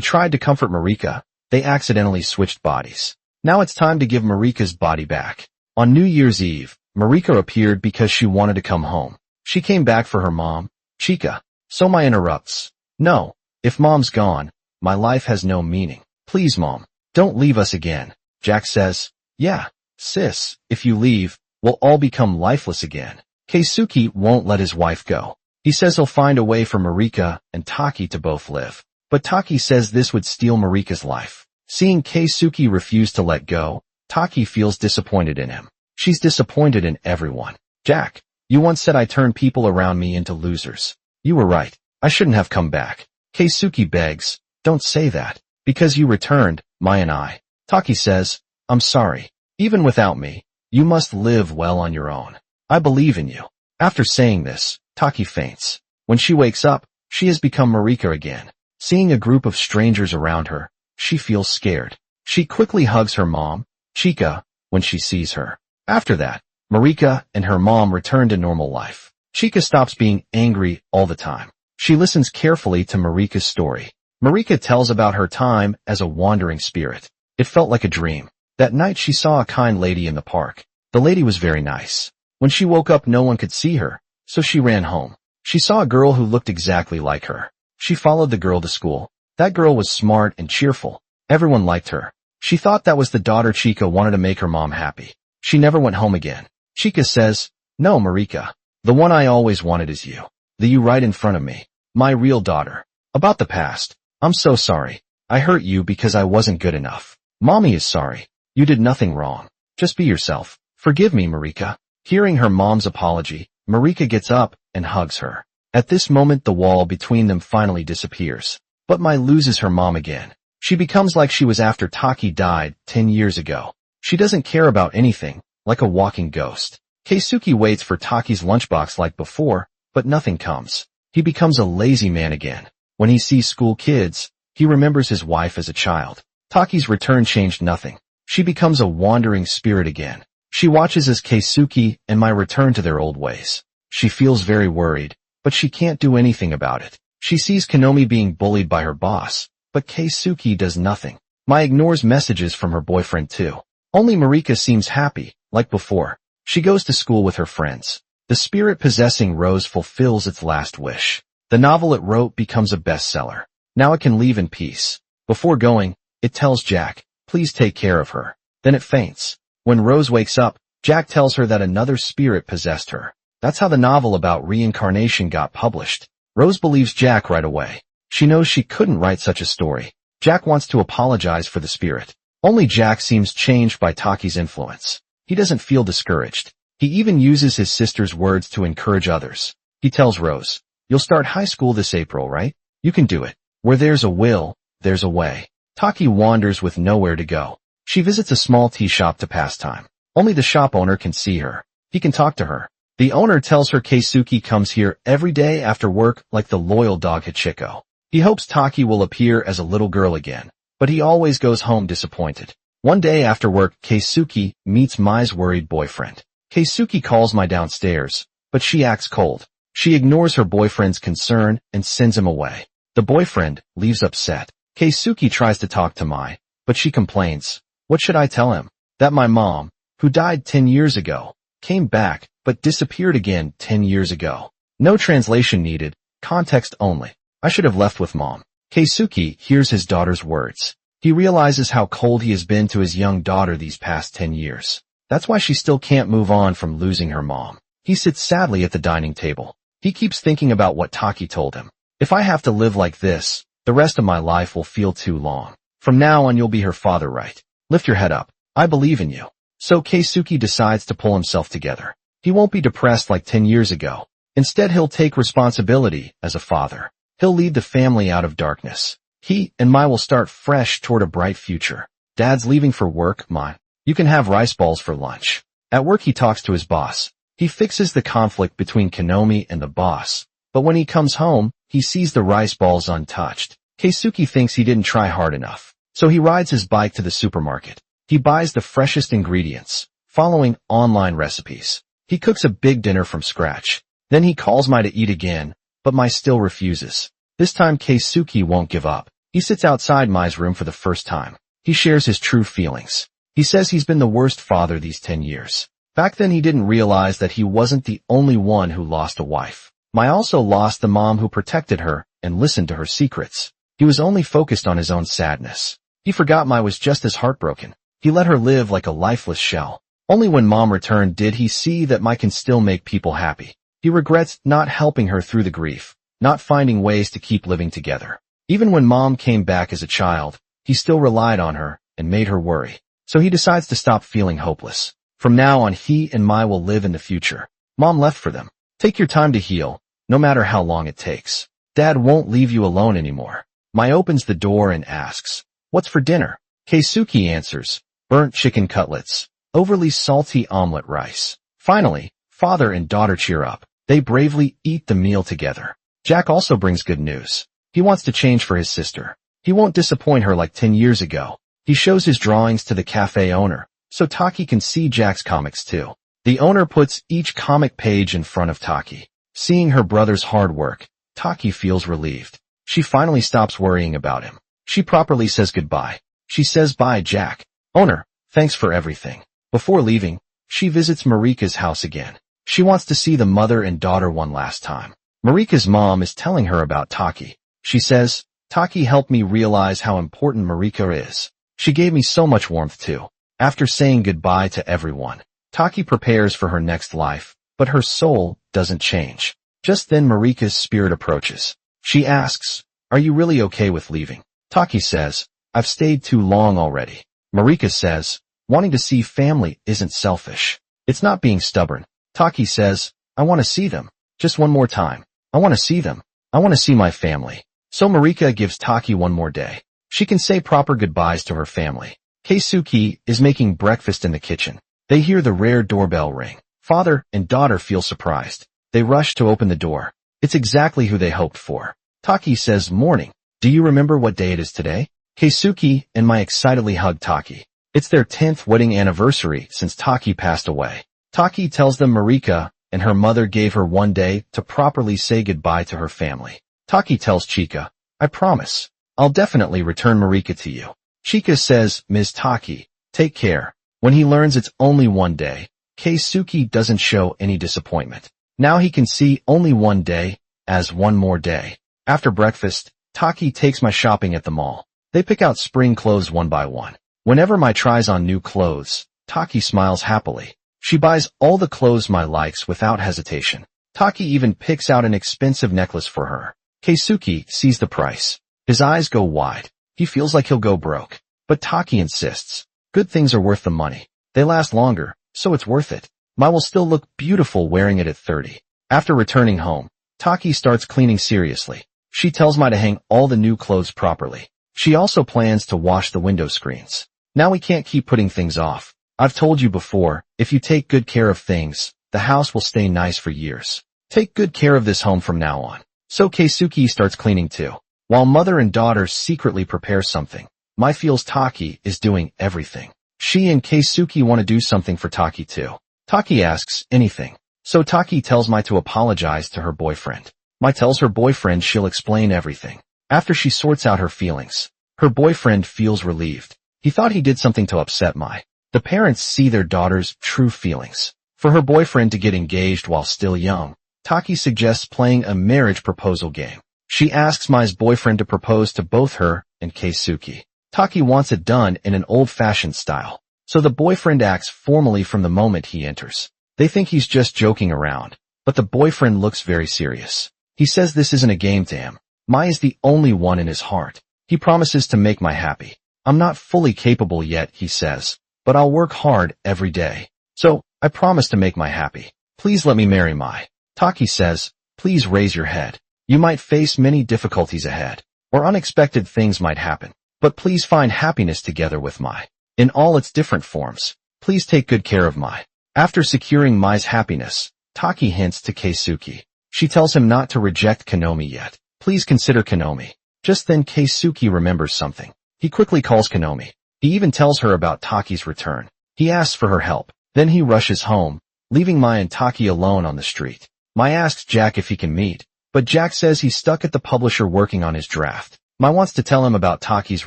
tried to comfort Marika, they accidentally switched bodies. Now it's time to give Marika's body back. On New Year's Eve, Marika appeared because she wanted to come home. She came back for her mom, Chika. So Mai interrupts. No, if mom's gone, my life has no meaning. Please mom, don't leave us again. Jack says, yeah, sis, if you leave, we'll all become lifeless again. Keisuke won't let his wife go. He says he'll find a way for Marika and Taki to both live. But Taki says this would steal Marika's life. Seeing Keisuke refuse to let go, Taki feels disappointed in him. She's disappointed in everyone. Jack, you once said I turned people around me into losers. You were right. I shouldn't have come back. Keisuke begs, don't say that. Because you returned, Mai and I. Taki says, I'm sorry. Even without me, you must live well on your own. I believe in you. After saying this, Taki faints. When she wakes up, she has become Marika again. Seeing a group of strangers around her, she feels scared. She quickly hugs her mom, Chika, when she sees her. After that, Marika and her mom return to normal life. Chika stops being angry all the time. She listens carefully to Marika's story. Marika tells about her time as a wandering spirit. It felt like a dream. That night she saw a kind lady in the park. The lady was very nice. When she woke up no one could see her, so she ran home. She saw a girl who looked exactly like her. She followed the girl to school. That girl was smart and cheerful. Everyone liked her. She thought that was the daughter Chika wanted to make her mom happy. She never went home again. Chika says, no, Marika. The one I always wanted is you. The you right in front of me. My real daughter. About the past. I'm so sorry. I hurt you because I wasn't good enough. Mommy is sorry. You did nothing wrong. Just be yourself. Forgive me, Marika. Hearing her mom's apology, Marika gets up and hugs her. At this moment the wall between them finally disappears. But Mai loses her mom again. She becomes like she was after Taki died 10 years ago. She doesn't care about anything, like a walking ghost. Keisuke waits for Taki's lunchbox like before, but nothing comes. He becomes a lazy man again. When he sees school kids, he remembers his wife as a child. Taki's return changed nothing. She becomes a wandering spirit again. She watches as Keisuke and Mai return to their old ways. She feels very worried, but she can't do anything about it. She sees Konomi being bullied by her boss, but Keisuke does nothing. Mai ignores messages from her boyfriend too. Only Marika seems happy, like before. She goes to school with her friends. The spirit possessing Rose fulfills its last wish. The novel it wrote becomes a bestseller. Now it can leave in peace. Before going, it tells Jack, please take care of her. Then it faints. When Rose wakes up, Jack tells her that another spirit possessed her. That's how the novel about reincarnation got published. Rose believes Jack right away. She knows she couldn't write such a story. Jack wants to apologize for the spirit. Only Jack seems changed by Taki's influence. He doesn't feel discouraged. He even uses his sister's words to encourage others. He tells Rose, you'll start high school this April, right? You can do it. Where there's a will, there's a way. Taki wanders with nowhere to go. She visits a small tea shop to pass time. Only the shop owner can see her. He can talk to her. The owner tells her Keisuke comes here every day after work like the loyal dog Hachiko. He hopes Taki will appear as a little girl again, but he always goes home disappointed. One day after work, Keisuke meets Mai's worried boyfriend. Keisuke calls Mai downstairs, but she acts cold. She ignores her boyfriend's concern and sends him away. The boyfriend leaves upset. Keisuke tries to talk to Mai, but she complains. What should I tell him? That my mom, who died 10 years ago, came back, but disappeared again 10 years ago. No translation needed, context only. I should have left with mom. Keisuke hears his daughter's words. He realizes how cold he has been to his young daughter these past 10 years. That's why she still can't move on from losing her mom. He sits sadly at the dining table. He keeps thinking about what Taki told him. If I have to live like this, the rest of my life will feel too long. From now on you'll be her father, right? Lift your head up. I believe in you. So Keisuke decides to pull himself together. He won't be depressed like 10 years ago. Instead he'll take responsibility as a father. He'll lead the family out of darkness. He and Mai will start fresh toward a bright future. Dad's leaving for work, Mai. You can have rice balls for lunch. At work he talks to his boss. He fixes the conflict between Konomi and the boss. But when he comes home, he sees the rice balls untouched. Keisuke thinks he didn't try hard enough. So he rides his bike to the supermarket. He buys the freshest ingredients, following online recipes. He cooks a big dinner from scratch. Then he calls Mai to eat again, but Mai still refuses. This time Keisuke won't give up. He sits outside Mai's room for the first time. He shares his true feelings. He says he's been the worst father these 10 years. Back then he didn't realize that he wasn't the only one who lost a wife. Mai also lost the mom who protected her and listened to her secrets. He was only focused on his own sadness. He forgot Mai was just as heartbroken. He let her live like a lifeless shell. Only when mom returned did he see that Mai can still make people happy. He regrets not helping her through the grief, not finding ways to keep living together. Even when mom came back as a child, he still relied on her and made her worry. So he decides to stop feeling hopeless. From now on he and Mai will live in the future. Mom left for them. Take your time to heal, no matter how long it takes. Dad won't leave you alone anymore. Mai opens the door and asks, what's for dinner? Keisuke answers, burnt chicken cutlets, overly salty omelet rice. Finally, father and daughter cheer up. They bravely eat the meal together. Jack also brings good news. He wants to change for his sister. He won't disappoint her like 10 years ago. He shows his drawings to the cafe owner, so Taki can see Jack's comics too. The owner puts each comic page in front of Taki. Seeing her brother's hard work, Taki feels relieved. She finally stops worrying about him. She properly says goodbye. She says bye, Jack. Owner, thanks for everything. Before leaving, she visits Marika's house again. She wants to see the mother and daughter one last time. Marika's mom is telling her about Taki. She says, Taki helped me realize how important Marika is. She gave me so much warmth too. After saying goodbye to everyone, Taki prepares for her next life, but her soul doesn't change. Just then Marika's spirit approaches. She asks, are you really okay with leaving? Taki says, I've stayed too long already. Marika says, wanting to see family isn't selfish. It's not being stubborn. Taki says, I want to see them. Just one more time. I want to see them. I want to see my family. So Marika gives Taki one more day. She can say proper goodbyes to her family. Keisuke is making breakfast in the kitchen. They hear the rare doorbell ring. Father and daughter feel surprised. They rush to open the door. It's exactly who they hoped for. Taki says, morning. Do you remember what day it is today? Keisuke and Mai excitedly hug Taki. It's their 10th wedding anniversary since Taki passed away. Taki tells them Marika and her mother gave her one day to properly say goodbye to her family. Taki tells Chika, I promise, I'll definitely return Marika to you. Chika says, Ms. Taki, take care. When he learns it's only one day, Keisuke doesn't show any disappointment. Now he can see only one day as one more day. After breakfast, Taki takes Mai shopping at the mall. They pick out spring clothes one by one. Whenever Mai tries on new clothes, Taki smiles happily. She buys all the clothes Mai likes without hesitation. Taki even picks out an expensive necklace for her. Keisuke sees the price. His eyes go wide. He feels like he'll go broke. But Taki insists. Good things are worth the money. They last longer, so it's worth it. Mai will still look beautiful wearing it at 30. After returning home, Taki starts cleaning seriously. She tells Mai to hang all the new clothes properly. She also plans to wash the window screens. Now we can't keep putting things off. I've told you before, if you take good care of things, the house will stay nice for years. Take good care of this home from now on. So Keisuke starts cleaning too. While mother and daughter secretly prepare something, Mai feels Taki is doing everything. She and Keisuke want to do something for Taki too. Taki asks, anything. So Taki tells Mai to apologize to her boyfriend. Mai tells her boyfriend she'll explain everything. After she sorts out her feelings, her boyfriend feels relieved. He thought he did something to upset Mai. The parents see their daughter's true feelings. For her boyfriend to get engaged while still young, Taki suggests playing a marriage proposal game. She asks Mai's boyfriend to propose to both her and Keisuke. Taki wants it done in an old-fashioned style, so the boyfriend acts formally from the moment he enters. They think he's just joking around, but the boyfriend looks very serious. He says this isn't a game to him. Mai is the only one in his heart. He promises to make Mai happy. I'm not fully capable yet, he says, but I'll work hard every day. So, I promise to make Mai happy. Please let me marry Mai. Taki says, please raise your head. You might face many difficulties ahead, or unexpected things might happen, but please find happiness together with Mai. In all its different forms, please take good care of Mai. After securing Mai's happiness, Taki hints to Keisuke. She tells him not to reject Konomi yet. Please consider Konomi. Just then Keisuke remembers something. He quickly calls Konomi. He even tells her about Taki's return. He asks for her help. Then he rushes home, leaving Mai and Taki alone on the street. Mai asks Jack if he can meet, but Jack says he's stuck at the publisher working on his draft. Mai wants to tell him about Taki's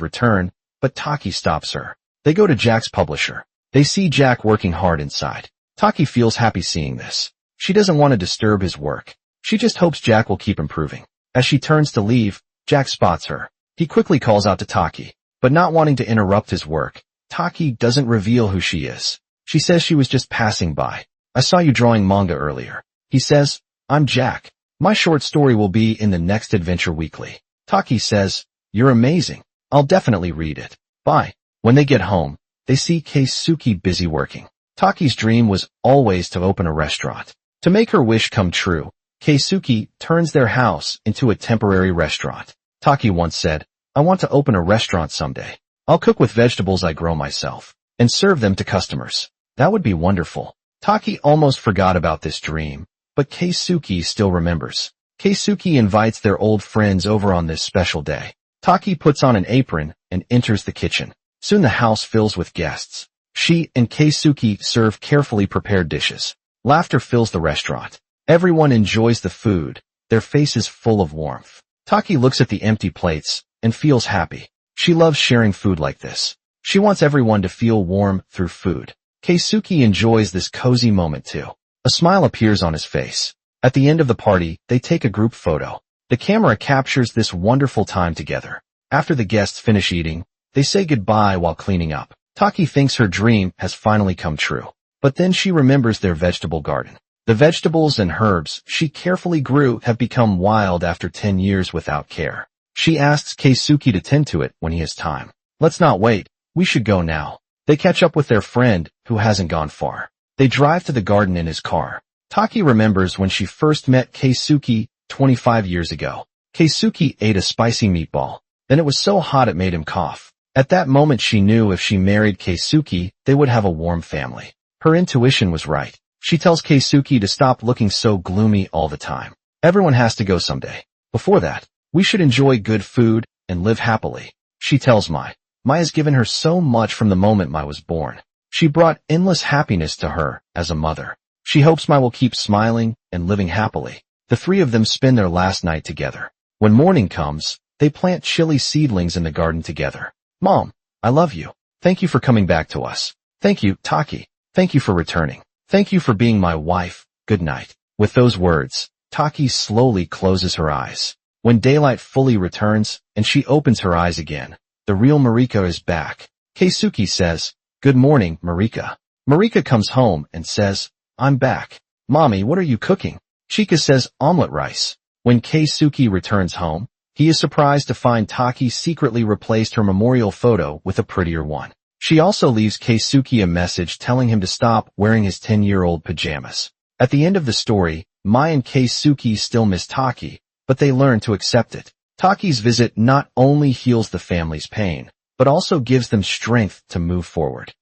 return, but Taki stops her. They go to Jack's publisher. They see Jack working hard inside. Taki feels happy seeing this. She doesn't want to disturb his work. She just hopes Jack will keep improving. As she turns to leave, Jack spots her. He quickly calls out to Taki, but not wanting to interrupt his work, Taki doesn't reveal who she is. She says she was just passing by. I saw you drawing manga earlier. He says, I'm Jack. My short story will be in the next Adventure Weekly. Taki says, you're amazing. I'll definitely read it. Bye. When they get home, they see Keisuke busy working. Taki's dream was always to open a restaurant. To make her wish come true, Keisuke turns their house into a temporary restaurant. Taki once said, I want to open a restaurant someday. I'll cook with vegetables I grow myself and serve them to customers. That would be wonderful. Taki almost forgot about this dream, but Keisuke still remembers. Keisuke invites their old friends over on this special day. Taki puts on an apron and enters the kitchen. Soon the house fills with guests. She and Keisuke serve carefully prepared dishes. Laughter fills the restaurant. Everyone enjoys the food, their faces full of warmth. Taki looks at the empty plates and feels happy. She loves sharing food like this. She wants everyone to feel warm through food. Keisuke enjoys this cozy moment too. A smile appears on his face. At the end of the party, they take a group photo. The camera captures this wonderful time together. After the guests finish eating, they say goodbye while cleaning up. Taki thinks her dream has finally come true. But then she remembers their vegetable garden. The vegetables and herbs she carefully grew have become wild after 10 years without care. She asks Keisuke to tend to it when he has time. Let's not wait. We should go now. They catch up with their friend, who hasn't gone far. They drive to the garden in his car. Taki remembers when she first met Keisuke 25 years ago. Keisuke ate a spicy meatball. Then it was so hot it made him cough. At that moment she knew if she married Keisuke, they would have a warm family. Her intuition was right. She tells Keisuke to stop looking so gloomy all the time. Everyone has to go someday. Before that, we should enjoy good food and live happily. She tells Mai. Mai has given her so much from the moment Mai was born. She brought endless happiness to her as a mother. She hopes Mai will keep smiling and living happily. The three of them spend their last night together. When morning comes, they plant chili seedlings in the garden together. Mom, I love you. Thank you for coming back to us. Thank you, Taki. Thank you for returning. Thank you for being my wife. Good night. With those words, Taki slowly closes her eyes. When daylight fully returns and she opens her eyes again, the real Marika is back. Keisuke says, "Good morning, Marika." Marika comes home and says, "I'm back. Mommy, what are you cooking?" Chika says, "Omelet rice." When Keisuke returns home, he is surprised to find Taki secretly replaced her memorial photo with a prettier one. She also leaves Keisuke a message telling him to stop wearing his 10-year-old pajamas. At the end of the story, Mai and Keisuke still miss Taki, but they learn to accept it. Taki's visit not only heals the family's pain, but also gives them strength to move forward.